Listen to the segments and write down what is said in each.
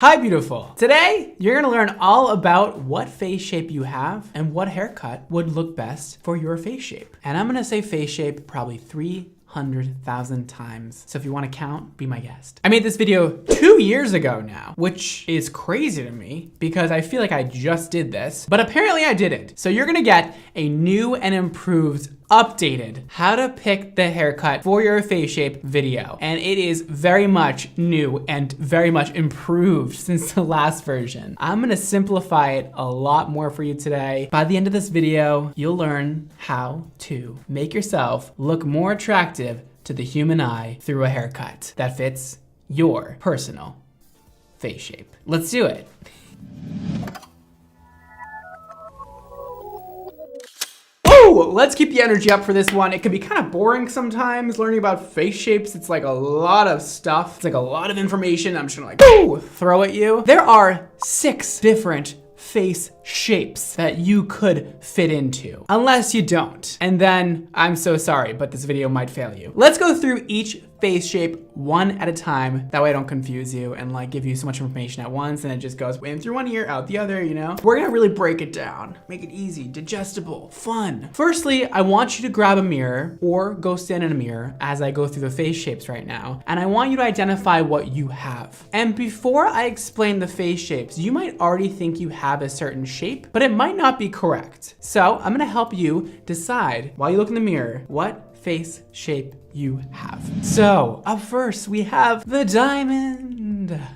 Hi, beautiful. Today, you're gonna learn all about what face shape you have and what haircut would look best for your face shape. And I'm gonna say face shape probably 300,000 times. So if you wanna count, be my guest. I made this video 2 years ago now, which is crazy to me because I feel like I just did this, but apparently I didn't. So you're gonna get a new and improved updated how to pick the haircut for your face shape video. And it is very much new and very much improved since the last version. I'm gonna simplify it a lot more for you today. By the end of this video, you'll learn how to make yourself look more attractive to the human eye through a haircut that fits your personal face shape. Let's do it. Let's keep the energy up for this one. It can be kind of boring sometimes learning about face shapes. It's like a lot of stuff. It's like a lot of information. I'm just gonna like throw at you. There are 6 different face shapes that you could fit into, unless you don't. And then I'm so sorry, but this video might fail you. Let's go through each face shape one at a time. That way I don't confuse you and like give you so much information at once and it just goes in through one ear, out the other, you know? We're gonna really break it down, make it easy, digestible, fun. Firstly, I want you to grab a mirror or go stand in a mirror as I go through the face shapes right now. And I want you to identify what you have. And before I explain the face shapes, you might already think you have a certain shape, but it might not be correct. So I'm gonna help you decide while you look in the mirror, what face shape you have. So up first we have the diamond.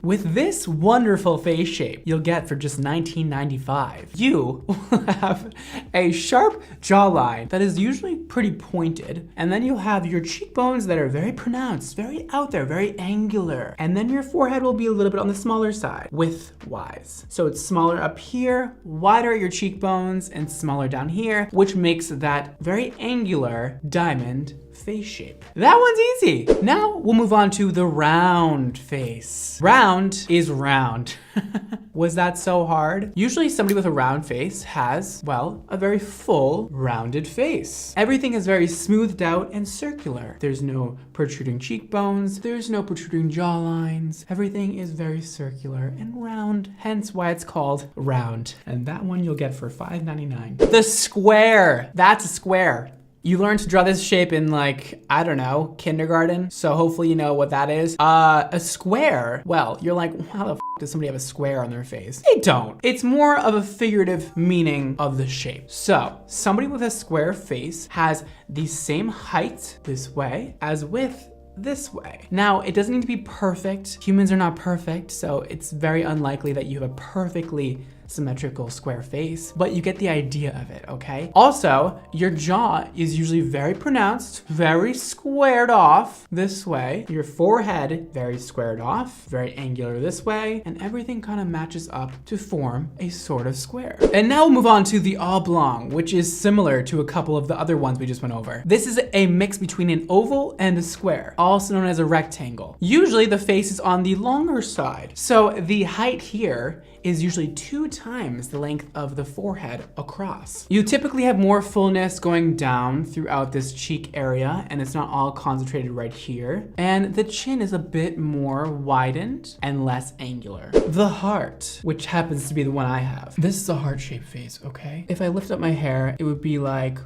With this wonderful face shape you'll get for just $19.95, you will have a sharp jawline that is usually pretty pointed, and then you'll have your cheekbones that are very pronounced, very out there, very angular, and then your forehead will be a little bit on the smaller side, width-wise. So it's smaller up here, wider at your cheekbones, and smaller down here, which makes that very angular diamond face shape. That one's easy. Now we'll move on to the round face. Round is round. Was that so hard? Usually somebody with a round face has, well, a very full, rounded face. Everything is very smoothed out and circular. There's no protruding cheekbones. There's no protruding jawlines. Everything is very circular and round, hence why it's called round. And that one you'll get for $5.99. The square. That's a square. You learned to draw this shape in like, I don't know, kindergarten. So hopefully you know what that is. A square, well, you're like, how the f does somebody have a square on their face? They don't. It's more of a figurative meaning of the shape. So somebody with a square face has the same height this way as width this way. Now, it doesn't need to be perfect. Humans are not perfect, so it's very unlikely that you have a perfectly symmetrical square face, but you get the idea of it, okay? Also, your jaw is usually very pronounced, very squared off this way. Your forehead, very squared off, very angular this way, and everything kind of matches up to form a sort of square. And now we'll move on to the oblong, which is similar to a couple of the other ones we just went over. This is a mix between an oval and a square, also known as a rectangle. Usually the face is on the longer side, so the height here is usually 2 times the length of the forehead across. You typically have more fullness going down throughout this cheek area, and it's not all concentrated right here. And the chin is a bit more widened and less angular. The heart, which happens to be the one I have. This is a heart-shaped face, okay? If I lift up my hair, it would be like,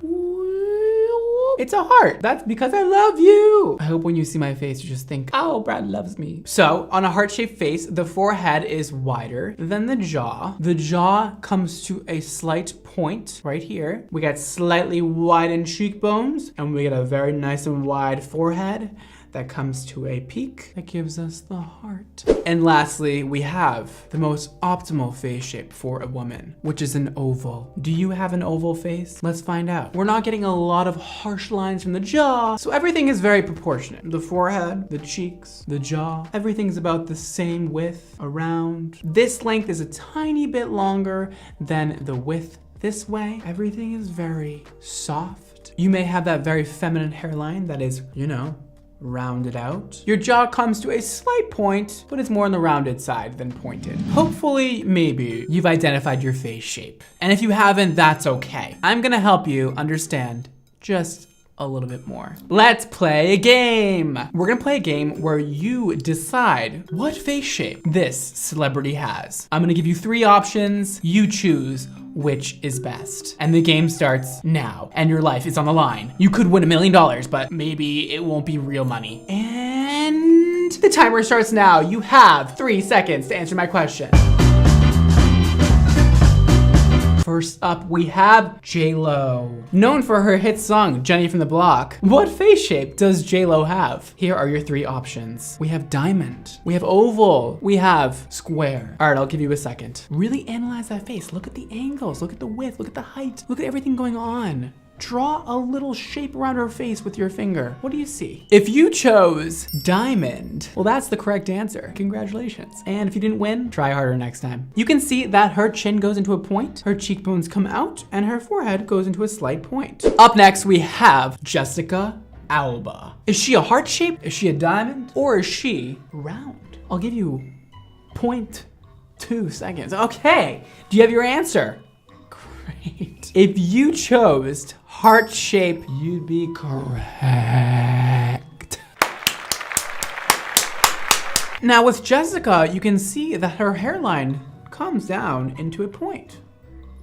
it's a heart. That's because I love you. I hope when you see my face, you just think, oh, Brad loves me. So on a heart-shaped face, the forehead is wider than the jaw. The jaw comes to a slight point right here. We got slightly widened cheekbones, and we get a very nice and wide forehead that comes to a peak that gives us the heart. And lastly, we have the most optimal face shape for a woman, which is an oval. Do you have an oval face? Let's find out. We're not getting a lot of harsh lines from the jaw, so everything is very proportionate. The forehead, the cheeks, the jaw, everything's about the same width around. This length is a tiny bit longer than the width this way. Everything is very soft. You may have that very feminine hairline that is, you know, rounded out. Your jaw comes to a slight point, but it's more on the rounded side than pointed. Hopefully, maybe, you've identified your face shape. And if you haven't, that's okay. I'm gonna help you understand just a little bit more. Let's play a game. We're gonna play a game where you decide what face shape this celebrity has. I'm gonna give you 3 options. You choose which is best. And the game starts now, and your life is on the line. You could win $1 million, but maybe it won't be real money. And the timer starts now. You have 3 seconds to answer my question. First up, we have J-Lo. Known for her hit song, Jenny from the Block. What face shape does J-Lo have? Here are your 3 options. We have diamond, we have oval, we have square. All right, I'll give you a second. Really analyze that face. Look at the angles, look at the width, look at the height, look at everything going on. Draw a little shape around her face with your finger. What do you see? If you chose diamond, well, that's the correct answer. Congratulations. And if you didn't win, try harder next time. You can see that her chin goes into a point, her cheekbones come out, and her forehead goes into a slight point. Up next, we have Jessica Alba. Is she a heart shape? Is she a diamond? Or is she round? I'll give you 0.2 seconds. Okay, do you have your answer? Great. If you chose heart shape, you'd be correct. Now with Jessica, you can see that her hairline comes down into a point,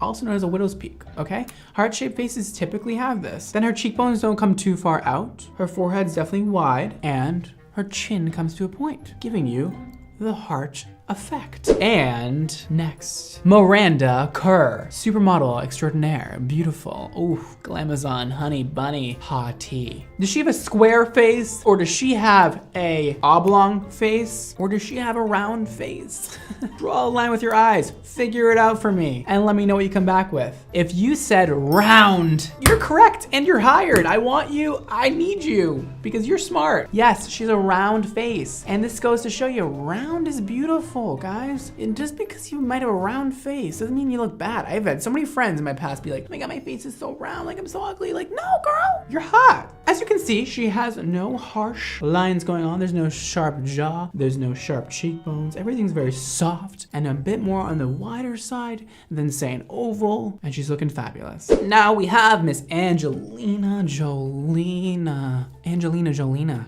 also known as a widow's peak, okay? Heart-shaped faces typically have this. Then her cheekbones don't come too far out, her forehead's definitely wide, and her chin comes to a point, giving you the heart effect. And next, Miranda Kerr, supermodel extraordinaire, beautiful, ooh, glamazon, honey bunny, hottie. Does she have a square face, or does she have a oblong face, or does she have a round face? Draw a line with your eyes, figure it out for me, and let me know what you come back with. If you said round, you're correct and you're hired. I want you, I need you, because you're smart. Yes, she's a round face, and this goes to show you round is beautiful, guys. And just because you might have a round face doesn't mean you look bad. I've had so many friends in my past be like, oh my God, my face is so round, like I'm so ugly. Like, no, girl, you're hot. As you can see, she has no harsh lines going on. There's no sharp jaw. There's no sharp cheekbones. Everything's very soft and a bit more on the wider side than say an oval. And she's looking fabulous. Now we have Miss Angelina Jolina.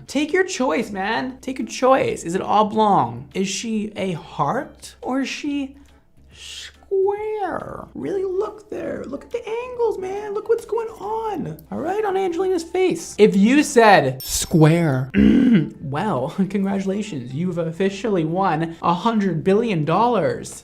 Take your choice, man. Take your choice. Is it oblong? Is she a heart or is she square? Really look there. Look at the angles, man. Look what's going on. All right, on Angelina's face. If you said square, well, congratulations. You've officially won $100 billion.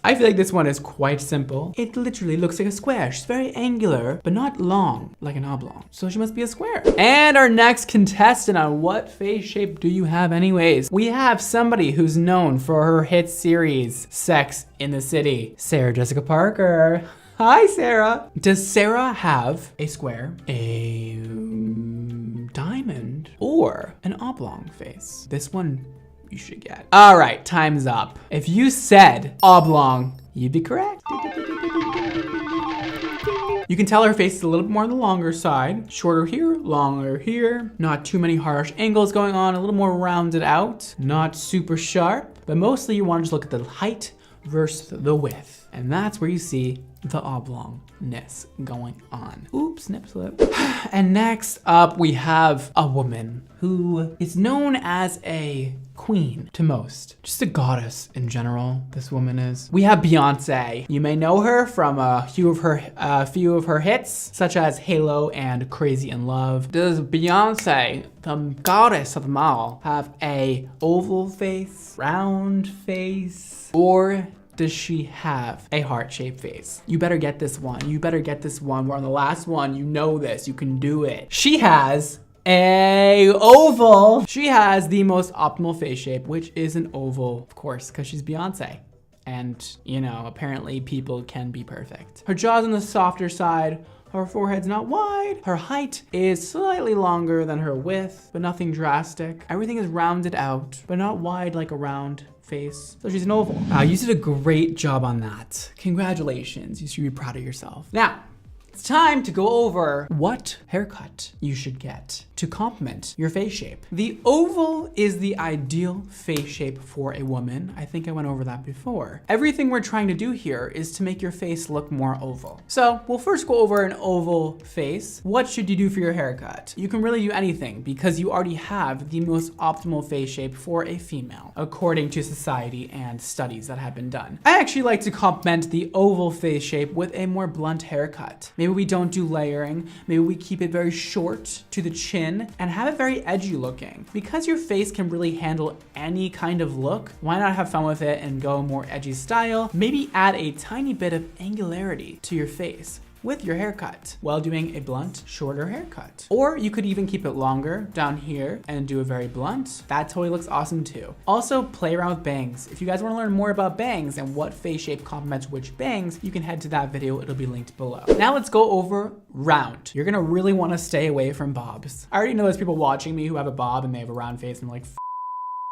I feel like this one is quite simple. It literally looks like a square. She's very angular, but not long like an oblong. So she must be a square. And our next contestant on what face shape do you have anyways? We have somebody who's known for her hit series, Sex in the City, Sarah Jessica Parker. Hi, Sarah. Does Sarah have a square, a diamond, or an oblong face? This one you should get. All right, time's up. If you said oblong, you'd be correct. You can tell her face is a little bit more on the longer side. Shorter here, longer here. Not too many harsh angles going on, a little more rounded out. Not super sharp, but mostly you want to just look at the height versus the width. And that's where you see the oblongness going on. Oops, snip slip. And next up, we have a woman who is known as a queen to most. Just a goddess in general, this woman is. We have Beyonce. You may know her from a few of her hits, such as Halo and Crazy in Love. Does Beyonce, the goddess of them all, have a oval face, round face, or does she have a heart-shaped face? You better get this one. You better get this one. We're on the last one. You know this. You can do it. She has a oval. She has the most optimal face shape, which is an oval, of course, because she's Beyonce. And, you know, apparently people can be perfect. Her jaw's on the softer side. Her forehead's not wide. Her height is slightly longer than her width, but nothing drastic. Everything is rounded out, but not wide like a round face. So she's an oval. You did a great job on that. Congratulations. You should be proud of yourself. Now, It's time to go over what haircut you should get to complement your face shape. The oval is the ideal face shape for a woman. I think I went over that before. Everything we're trying to do here is to make your face look more oval. So we'll first go over an oval face. What should you do for your haircut? You can really do anything because you already have the most optimal face shape for a female, according to society and studies that have been done. I actually like to complement the oval face shape with a more blunt haircut. Maybe we don't do layering. Maybe we keep it very short to the chin and have it very edgy looking. Because your face can really handle any kind of look, why not have fun with it and go more edgy style? Maybe add a tiny bit of angularity to your face with your haircut while doing a blunt, shorter haircut. Or you could even keep it longer down here and do a very blunt. That totally looks awesome too. Also, play around with bangs. If you guys wanna learn more about bangs and what face shape complements which bangs, you can head to that video, it'll be linked below. Now let's go over round. You're gonna really wanna stay away from bobs. I already know there's people watching me who have a bob and they have a round face and they're like,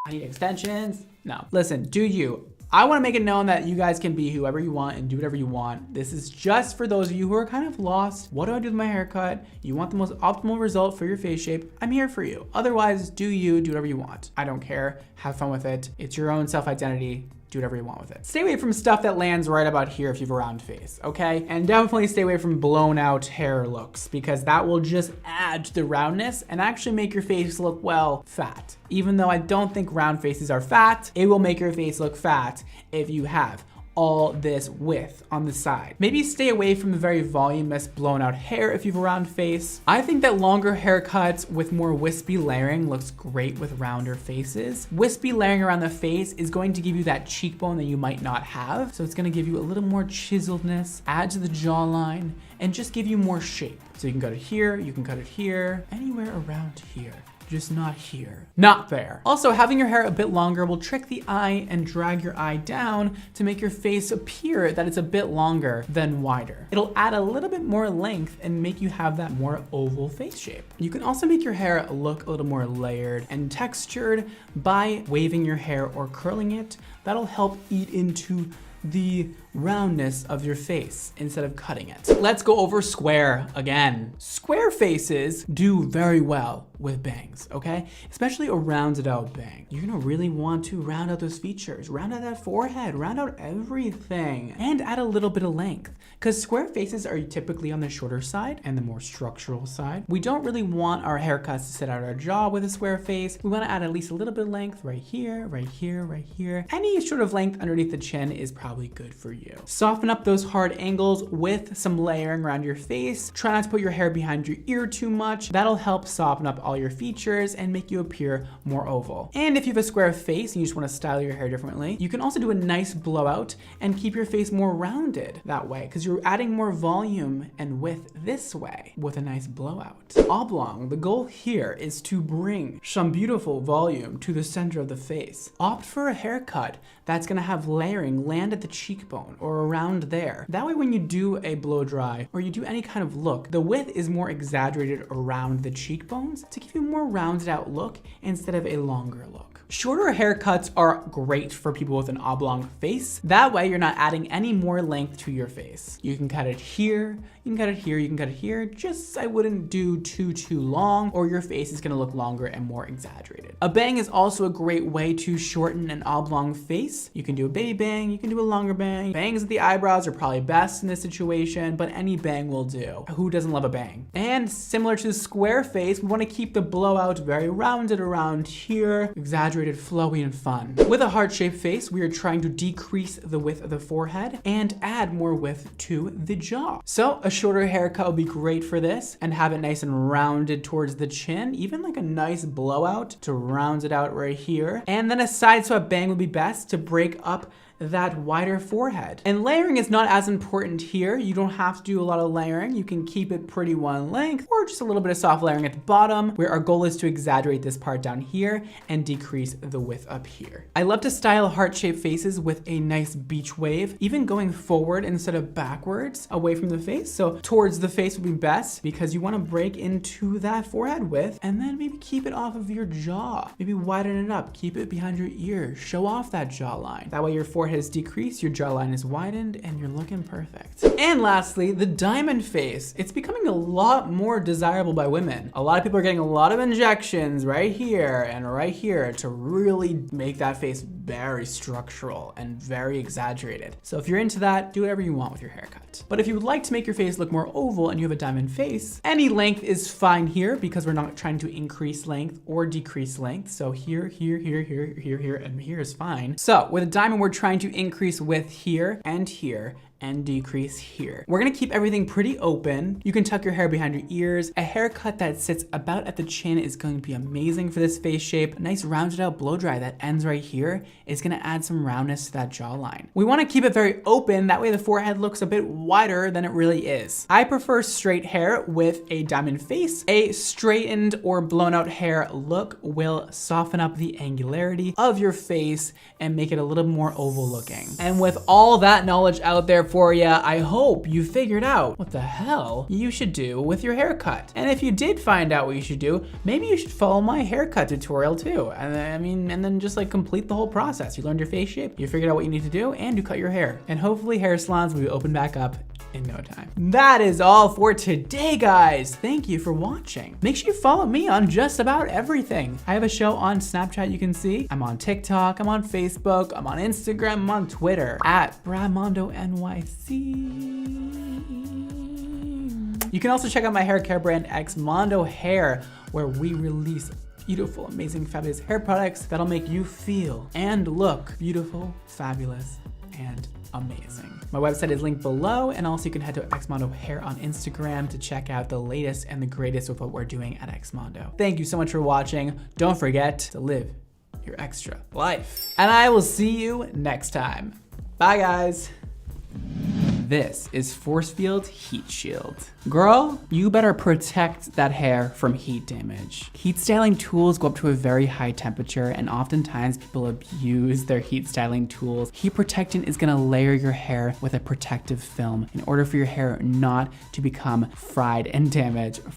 I need extensions. No, listen, do you. I want to make it known that you guys can be whoever you want and do whatever you want. This is just for those of you who are kind of lost. What do I do with my haircut? You want the most optimal result for your face shape? I'm here for you. Otherwise, do you, do whatever you want. I don't care. Have fun with it. It's your own self-identity. Do whatever you want with it. Stay away from stuff that lands right about here if you have a round face, okay? And definitely stay away from blown out hair looks because that will just add to the roundness and actually make your face look, well, fat. Even though I don't think round faces are fat, it will make your face look fat if you have all this width on the side. Maybe stay away from the very voluminous blown out hair if you have a round face. I think that longer haircuts with more wispy layering looks great with rounder faces. Wispy layering around the face is going to give you that cheekbone that you might not have. So it's gonna give you a little more chiseledness, add to the jawline, and just give you more shape. So you can cut it here, you can cut it here, anywhere around here. Just not here, not there. Also, having your hair a bit longer will trick the eye and drag your eye down to make your face appear that it's a bit longer than wider. It'll add a little bit more length and make you have that more oval face shape. You can also make your hair look a little more layered and textured by waving your hair or curling it. That'll help eat into the roundness of your face instead of cutting it. Let's go over square again. Square faces do very well with bangs, okay? Especially a rounded out bang. You're gonna really want to round out those features, round out that forehead, round out everything, and add a little bit of length. Because square faces are typically on the shorter side and the more structural side. We don't really want our haircuts to sit out our jaw with a square face. We wanna add at least a little bit of length right here, right here, right here. Any sort of length underneath the chin is probably good for you. Soften up those hard angles with some layering around your face. Try not to put your hair behind your ear too much. That'll help soften up all your features and make you appear more oval. And if you have a square face and you just want to style your hair differently, you can also do a nice blowout and keep your face more rounded that way because you're adding more volume and width this way with a nice blowout. Oblong, the goal here is to bring some beautiful volume to the center of the face. Opt for a haircut that's gonna have layering land at the cheekbone or around there. That way when you do a blow dry or you do any kind of look, the width is more exaggerated around the cheekbones to give you a more rounded out look instead of a longer look. Shorter haircuts are great for people with an oblong face. That way you're not adding any more length to your face. You can cut it here, you can cut it here, you can cut it here. Just I wouldn't do too long or your face is gonna look longer and more exaggerated. A bang is also a great way to shorten an oblong face. You can do a baby bang, you can do a longer bang. Bangs at the eyebrows are probably best in this situation, but any bang will do. Who doesn't love a bang? And similar to the square face, we wanna keep the blowout very rounded around here, exaggerated, flowy, and fun. With a heart-shaped face, we are trying to decrease the width of the forehead and add more width to the jaw. So a shorter haircut will be great for this and have it nice and rounded towards the chin, even like a nice blowout to round it out right here. And then a side swept bang would be best to break up that wider forehead. And layering is not as important here. You don't have to do a lot of layering. You can keep it pretty one length or just a little bit of soft layering at the bottom where our goal is to exaggerate this part down here and decrease the width up here. I love to style heart-shaped faces with a nice beach wave, even going forward instead of backwards away from the face. So towards the face would be best because you want to break into that forehead width and then maybe keep it off of your jaw. Maybe widen it up, keep it behind your ear, show off that jawline. That way your forehead forehead is decreased, your jawline is widened, and you're looking perfect. And lastly, the diamond face. It's becoming a lot more desirable by women. A lot of people are getting a lot of injections right here and right here to really make that face very structural and very exaggerated. So if you're into that, do whatever you want with your haircut. But if you would like to make your face look more oval and you have a diamond face, any length is fine here because we're not trying to increase length or decrease length. So here, here, here, here, here, here, and here is fine. So with a diamond, we're trying to increase width here and decrease here. We're gonna keep everything pretty open. You can tuck your hair behind your ears. A haircut that sits about at the chin is going to be amazing for this face shape. A nice rounded out blow dry that ends right here is gonna add some roundness to that jawline. We wanna keep it very open, that way the forehead looks a bit wider than it really is. I prefer straight hair with a diamond face. A straightened or blown out hair look will soften up the angularity of your face and make it a little more oval looking. And with all that knowledge out there for you, I hope you figured out what the hell you should do with your haircut. And if you did find out what you should do, maybe you should follow my haircut tutorial too. And then just like complete the whole process. You learned your face shape, you figured out what you need to do, and you cut your hair. And hopefully hair salons will be open back up in no time. That is all for today, guys. Thank you for watching. Make sure you follow me on just about everything. I have a show on Snapchat you can see. I'm on TikTok, I'm on Facebook, I'm on Instagram, I'm on Twitter at BradmondoNYC. You can also check out my hair care brand Xmondo Hair, where we release beautiful, amazing, fabulous hair products that'll make you feel and look beautiful, fabulous, and amazing. My website is linked below, and also you can head to Xmondo Hair on Instagram to check out the latest and the greatest with what we're doing at Xmondo. Thank you so much for watching. Don't forget to live your extra life. And I will see you next time. Bye, guys. This is Force Field Heat Shield. Girl, you better protect that hair from heat damage. Heat styling tools go up to a very high temperature, and oftentimes people abuse their heat styling tools. Heat protectant is gonna layer your hair with a protective film in order for your hair not to become fried and damaged